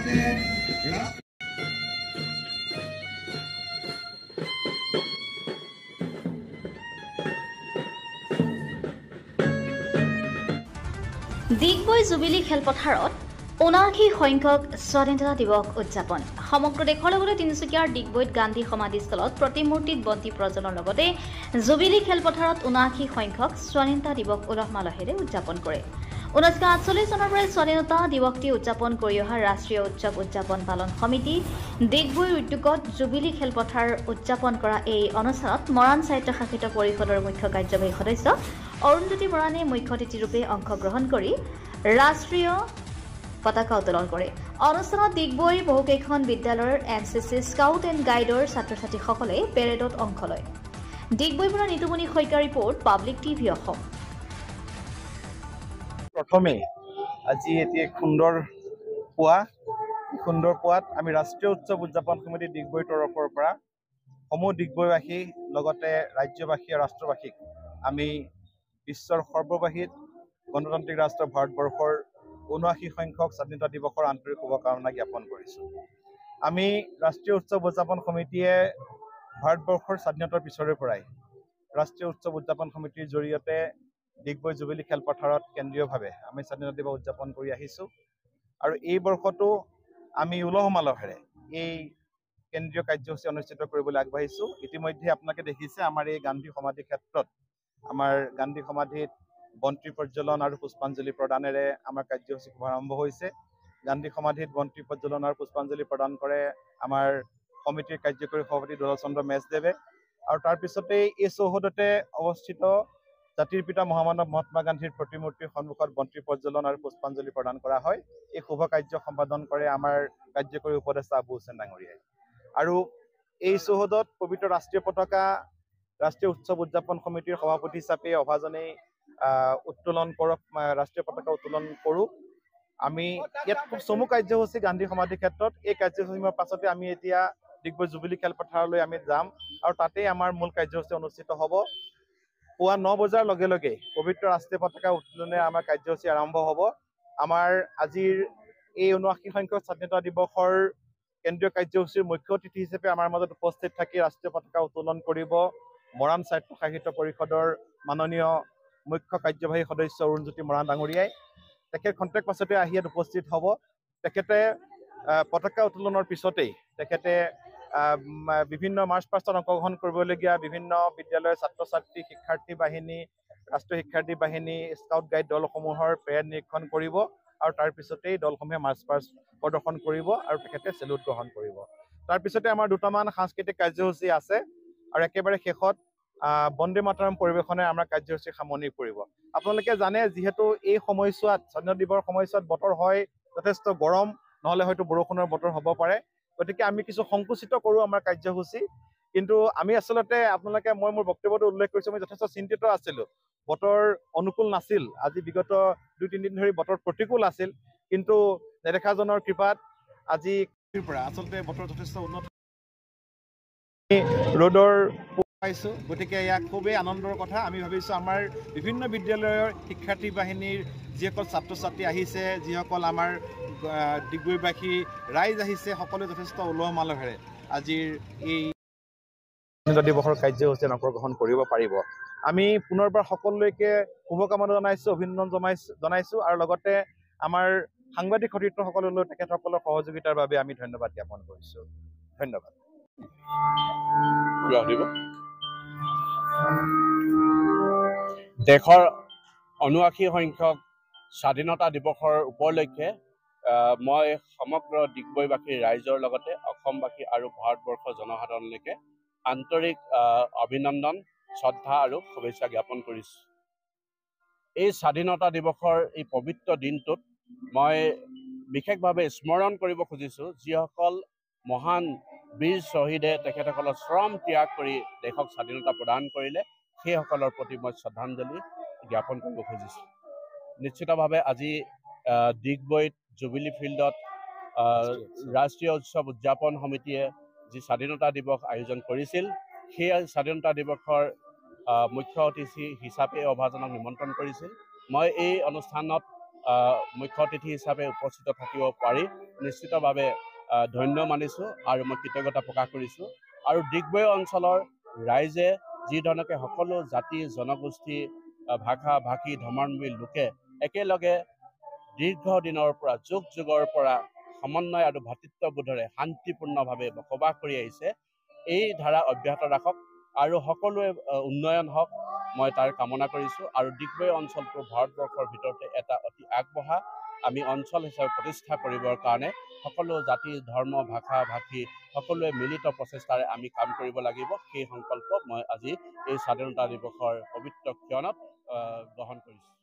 Digboi jubilee খেলপথাৰত ৭৯ সংখ্যক স্বাধীনতা দিৱস উদযাপন সমগ্ৰ দেশৰ লগতে তিনিচুকীয়াৰ ডিগবৈত গান্ধী সমাধিস্থলত প্ৰতিমূৰ্তিত বন্তি প্ৰজ্বলনৰ লগতে জুবিলি খেলপথাৰত ৭৯ সংখ্যক স্বাধীনতা দিৱস উলহ মালহেৰে উদযাপন কৰে 1948 চনৰ পৰা স্বাধীনতা দিৱসটি উদযাপন কৰি অহা ৰাষ্ট্ৰীয় উৎসৱ উদযাপন পালন সমিতি ডিগবৈ উদ্যোগত জুবিলি খেলপথাৰ উদযাপন কৰা এই অনুষ্ঠানত মৰাণ স্বায়ত্তশাসিত পৰিষদৰ মুখ্য কাৰ্যবাহী সদস্য অৰুণজ্যোতি মৰাণে মুখ্য অতিথিৰূপে অংশগ্ৰহণ কৰি ৰাষ্ট্ৰীয় পতাকা উত্তোলন কৰে অনুষ্ঠানত ডিগবৈ বহুকেইখন বিদ্যালয়ৰ এনচিচি স্কাউট এণ্ড গাইডৰ ছাত্ৰ-ছাত্ৰীসকলে পেৰেডত অংশ লয় ডিগবৈৰ পৰা Nitumoni Saikia report public TV Assam প্ৰথমে আজি এটি সুন্দৰ পোৱাত আমি ৰাষ্ট্ৰীয় উৎসৱ উদযাপন সমিতি ডিগবৈৰ তৰফৰ পৰা সমূহ ডিগবৈবাসী লগতে ৰাজ্যবাসী আৰু ৰাষ্ট্ৰবাসীক আমি বিশ্বৰ সৰ্ববাহিত গণতান্ত্ৰিক ৰাষ্ট্ৰ ভাৰতবৰ্ষৰ ৭৯ সংখ্যক স্বাধীনতা দিৱসৰ আন্তৰিক শুভকামনা জ্ঞাপন কৰিছোঁ আমি ৰাষ্ট্ৰীয় উৎসৱ উদযাপন সমিতিয়ে ভাৰতবৰ্ষৰ স্বাধীনতাৰ পিছৰে পৰাই ৰাষ্ট্ৰীয় উৎসৱ উদযাপন সমিতিৰ জৰিয়তে ডিগবৈ জুবিলি খেলপথাৰত কেন্দ্ৰীয়ভাৱে আমি স্বাধীনতা দিৱস উদযাপন কৰি আহিছোঁ আৰু এই বৰ্ষতো আমি উলহ মালহেৰে এই কেন্দ্ৰীয় কাৰ্যসূচী অনুষ্ঠিত কৰিবলৈ আগবাঢ়িছোঁ ইতিমধ্যে আপোনালোকে দেখিছে আমাৰ এই গান্ধী সমাধি ক্ষেত্ৰত আমাৰ গান্ধী সমাধিত বন্তি প্ৰজ্বলন আৰু পুষ্পাঞ্জলি প্ৰদানেৰে আমাৰ কাৰ্যসূচী শুভাৰম্ভ হৈছে গান্ধী সমাধিত বন্তি প্ৰজ্বলন আৰু পুষ্পাঞ্জলি প্ৰদান কৰে আমাৰ সমিতিৰ কাৰ্যকৰী সভাপতি দুলাল মেজদেৱে আৰু তাৰ পিছতেই এই চৌহদতে অৱস্থিত জাতিৰ পিতা মহামানৱ মহাত্মা গান্ধীৰ প্ৰতিমূৰ্তিৰ সন্মুখত বন্তি প্ৰজ্বলন আৰু পুষ্পাঞ্জলি প্ৰদান কৰা হয় এই শুভ কাৰ্য সম্পাদন কৰে আমাৰ কাৰ্যকৰী উপদেষ্টা আবু হুছেইন ডাঙৰীয়াই আৰু এই চৌহদত পবিত্ৰ ৰাষ্ট্ৰীয় পতাকা ৰাষ্ট্ৰীয় উৎসৱ উদযাপন সমিতিৰ সভাপতি হিচাপে অভাজনেই উত্তোলন কৰক ৰাষ্ট্ৰীয় পতাকা উত্তোলন কৰোঁ আমি ইয়াত খুব চমু কাৰ্যসূচী গান্ধী সমাধি ক্ষেত্ৰত এই কাৰ্যসূচীৰ পাছতে আমি এতিয়া ডিগবৈ জুবিলি খেলপথাৰলৈ আমি যাম আৰু তাতেই আমাৰ মূল কাৰ্যসূচী অনুষ্ঠিত হ'ব পুৱা ৯ বজাৰ লগে লগে পবিত্ৰ ৰাষ্ট্ৰীয় পতাকা উত্তোলনেৰে আমাৰ কাৰ্যসূচী আৰম্ভ হ'ব আমাৰ আজিৰ এই ৭৯ সংখ্যক স্বাধীনতা দিৱসৰ কেন্দ্ৰীয় কাৰ্যসূচীৰ মুখ্য অতিথি হিচাপে আমাৰ মাজত উপস্থিত থাকি ৰাষ্ট্ৰীয় পতাকা উত্তোলন কৰিব মৰাণ স্বায়ত্তশাসিত পৰিষদৰ মাননীয় মুখ্য কাৰ্যবাহী সদস্য অৰুণজ্যোতি মৰাণ ডাঙৰীয়াই তেখেত খন্তেক পাছতে আহি ইয়াত উপস্থিত হ'ব তেখেতে পতাকা উত্তোলনৰ পিছতেই তেখেতে বিভিন্ন মাৰ্চ পাষ্টত অংশগ্ৰহণ কৰিবলগীয়া বিভিন্ন বিদ্যালয়ৰ ছাত্ৰ-ছাত্ৰী শিক্ষাৰ্থী বাহিনী ৰাষ্ট্ৰীয় শিক্ষাৰ্থী বাহিনী স্কাউট গাইড দলসমূহৰ পেৰেড নিৰীক্ষণ কৰিব আৰু তাৰ পিছতেই দলসমূহে মাৰ্চ পাষ্ট প্ৰদৰ্শন কৰিব আৰু তেখেতে চেলুট গ্ৰহণ কৰিব তাৰ পিছতে আমাৰ দুটামান সাংস্কৃতিক কাৰ্যসূচী আছে আৰু একেবাৰে শেষত বন্দে মাতৰম পৰিৱেশনে আমাৰ কাৰ্যসূচী সামৰণি পৰিব আপোনালোকে জানে যিহেতু এই সময়ছোৱাত স্বাধীনতা দিৱসৰ সময়ছোৱাত বতৰ হয় যথেষ্ট গৰম নহলে হয়তো বৰষুণৰ বতৰ হ'ব পাৰে গতিকে আমি কিছু সংকুচিত কৰোঁ আমাৰ কাৰ্যসূচী কিন্তু আমি আচলতে আপোনালোকে মই মোৰ বক্তব্যটো উল্লেখ কৰিছোঁ মই যথেষ্ট চিন্তিত আছিলোঁ বতৰ অনুকূল নাছিল আজি বিগত ২-৩ দিন ধৰি বতৰ প্ৰতিকূল আছিল কিন্তু নেদেখাজনৰ কৃপাত আজি পৰা আচলতে বতৰ যথেষ্ট উন্নত ৰ'দৰ পাইছোঁ গতিকে ইয়াক খুবেই আনন্দৰ কথা আমি ভাবিছোঁ আমাৰ বিভিন্ন বিদ্যালয়ৰ শিক্ষাৰ্থী বাহিনীৰ যিসকল ছাত্ৰ ছাত্ৰী আহিছে যিসকল আমাৰ ডিগবৈবাসী ৰাইজ আহিছে সকলোৱে যথেষ্ট উলহ মালহেৰে আজিৰ এই স্বাধীনতা দিৱসৰ কাৰ্যসূচীত অংশগ্ৰহণ কৰিব পাৰিব আমি পুনৰবাৰ সকলোলৈকে শুভকামনা জনাইছোঁ অভিনন্দন জনাইছোঁ আৰু লগতে আমাৰ সাংবাদিক সতীৰ্থসকললৈ তেখেতসকলৰ সহযোগিতাৰ বাবে আমি ধন্যবাদ জ্ঞাপন কৰিছোঁ ধন্যবাদ দেশৰ ৭৯ সংখ্যক স্বাধীনতা দিৱসৰ উপলক্ষে মই সমগ্ৰ ডিগবৈবাসী ৰাইজৰ লগতে অসমবাসী আৰু ভাৰতবৰ্ষৰ জনসাধাৰণলৈকে আন্তৰিক অভিনন্দন শ্ৰদ্ধা আৰু শুভেচ্ছা জ্ঞাপন কৰিছোঁ এই স্বাধীনতা দিৱসৰ এই পবিত্ৰ দিনটোত মই বিশেষভাৱে স্মৰণ কৰিব খুজিছোঁ যিসকল মহান বীৰ শ্বহীদে তেখেতসকলৰ শ্ৰম ত্যাগ কৰি দেশক স্বাধীনতা প্ৰদান কৰিলে সেইসকলৰ প্ৰতি মই শ্ৰদ্ধাঞ্জলি জ্ঞাপন কৰিব খুজিছোঁ নিশ্চিতভাৱে আজি ডিগবৈত জুবিলি ফিল্ডত ৰাষ্ট্ৰীয় উৎসৱ উদযাপন সমিতিয়ে যি স্বাধীনতা দিৱস আয়োজন কৰিছিল সেই স্বাধীনতা দিৱসৰ মুখ্য অতিথি হিচাপে অভাজনক নিমন্ত্ৰণ কৰিছিল মই এই অনুষ্ঠানত মুখ্য অতিথি হিচাপে উপস্থিত থাকিব পাৰি নিশ্চিতভাৱে ধন্য মানিছোঁ আৰু মই কৃতজ্ঞতা প্ৰকাশ কৰিছোঁ। আৰু ডিগবৈ অঞ্চলৰ ৰাইজে যি ধৰণে সকলো জাতি জনগোষ্ঠী ভাষা ভাষী ধৰ্মাৱলম্বী লোকে একেলগে দীৰ্ঘদিনৰ পৰা যুগৰ পৰা সমন্বয় আৰু ভাতৃত্ববোধেৰে শান্তিপূৰ্ণভাৱে বসবাস কৰি আহিছে। এই ধাৰা অব্যাহত ৰাখক আৰু সকলোৱে উন্নয়ন হওক, মই তাৰ কামনা কৰিছোঁ। আৰু ডিগবৈ অঞ্চলটো ভাৰতবৰ্ষৰ ভিতৰতে এটা অতি আগবঢ়া আমি অঞ্চল হিচাপে প্ৰতিষ্ঠা কৰিবৰ কাৰণে সকলো জাতি ধৰ্ম ভাষা ভাষী সকলোৱে মিলিত প্ৰচেষ্টাৰে আমি কাম কৰিব লাগিব। সেই সংকল্প মই আজি এই স্বাধীনতা দিৱসৰ পবিত্ৰ ক্ষণত গ্ৰহণ কৰিছোঁ।